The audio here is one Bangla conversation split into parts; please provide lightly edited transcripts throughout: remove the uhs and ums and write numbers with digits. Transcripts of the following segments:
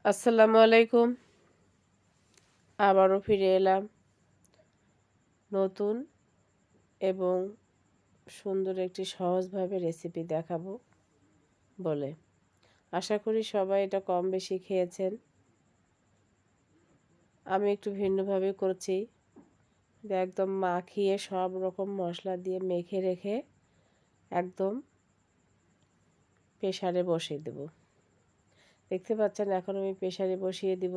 আসসালামু আলাইকুম। আবারও ফিরে এলাম নতুন এবং সুন্দর একটি সহজভাবে রেসিপি দেখাবো বলে। আশা করি সবাই এটা কম বেশি খেয়েছেন। আমি একটু ভিন্নভাবে করছি। একদম মাখিয়ে সব রকম মশলা দিয়ে মেখে রেখে একদম প্রেসারে বসিয়ে দেব। দেখতে পাচ্ছেন এখন আমি প্রেসারে বসিয়ে দিব।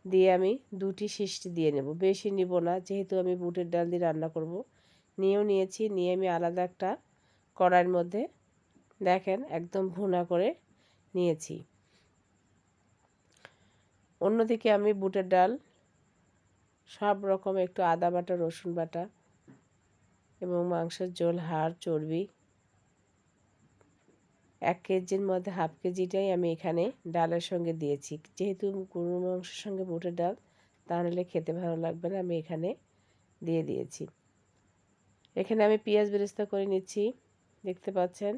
দিয়ে আমি 2টি সিটি দিয়ে নেব, বেশি নিব না, যেহেতু আমি বুটের ডাল দিয়ে রান্না করব। নিয়েছি, নিয়ে আমি আলাদা একটা কড়াইয়ের মধ্যে দেখেন একদম ভুনা করে নিয়েছি। অন্যদিকে আমি বুটের ডাল সব রকম একটু আদা বাটা, রসুন বাটা এবং মাংসের ঝোল, হাড়, চর্বি 1 কেজির মধ্যে হাফ কেজিটাই আমি এখানে ডালের সঙ্গে দিয়েছি। যেহেতু গরুর মাংসের সঙ্গে বুটের ডাল তাহলে খেতে ভালো লাগবে না, আমি এখানে দিয়ে দিয়েছি। এখানে আমি পেঁয়াজ বেরেস্তা করে নিচ্ছি। দেখতে পাচ্ছেন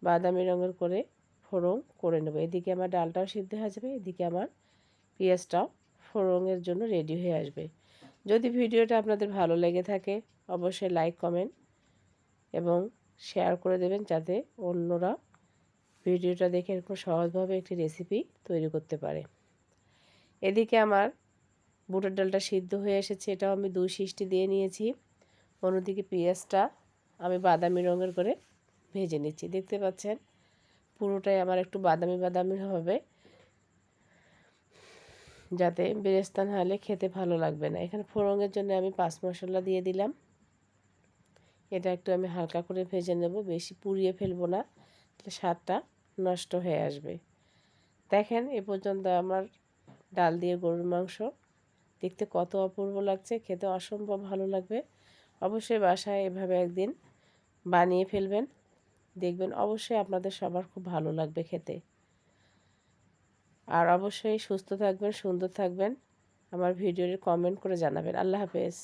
বাদামি রঙের করে ফোড়ন করে নেব। এদিকে আমার ডালটাও সিদ্ধ হয়ে যাবে, এদিকে আমার পেঁয়াজটাও ফোড়নের জন্য রেডি হয়ে আসবে। যদি ভিডিওটা আপনাদের ভালো লেগে থাকে অবশ্যই লাইক, কমেন্ট এবং শেয়ার করে দেবেন, যাতে অন্যরা ভিডিওটা দেখে এরকম সহজভাবে একটি রেসিপি তৈরি করতে পারে। এদিকে আমার বুটের ডালটা সিদ্ধ হয়ে এসেছে, এটাও আমি 2 সিটি দিয়ে নিয়েছি। অন্যদিকে পেঁয়াজটা আমি বাদামি রঙের করে ভেজে নিচ্ছি। দেখতে পাচ্ছেন পুরোটাই আমার একটু বাদামি বাদামি হবে, যাতে বেরেস্তা না হলে খেতে ভালো লাগবে না। এখানে ফোড়নের জন্য আমি 5 মশলা দিয়ে দিলাম। এটা একটু আমি হালকা করে ভেজে নেব, বেশি পুড়িয়ে ফেলবো না, তাহলে স্বাদটা নষ্ট হয়ে আসবে। দেখেন এ পর্যন্ত আমার ডাল দিয়ে গরুর মাংস দেখতে কত অপূর্ব লাগছে, খেতে অসম্ভব ভালো লাগবে। অবশ্যই বাসায় এভাবে একদিন বানিয়ে ফেলবেন, দেখবেন অবশ্যই আপনাদের সবার খুব ভালো লাগবে খেতে। আর অবশ্যই সুস্থ থাকবেন, সুন্দর থাকবেন। আমার ভিডিওর কমেন্ট করে জানাবেন। আল্লাহ হাফেজ।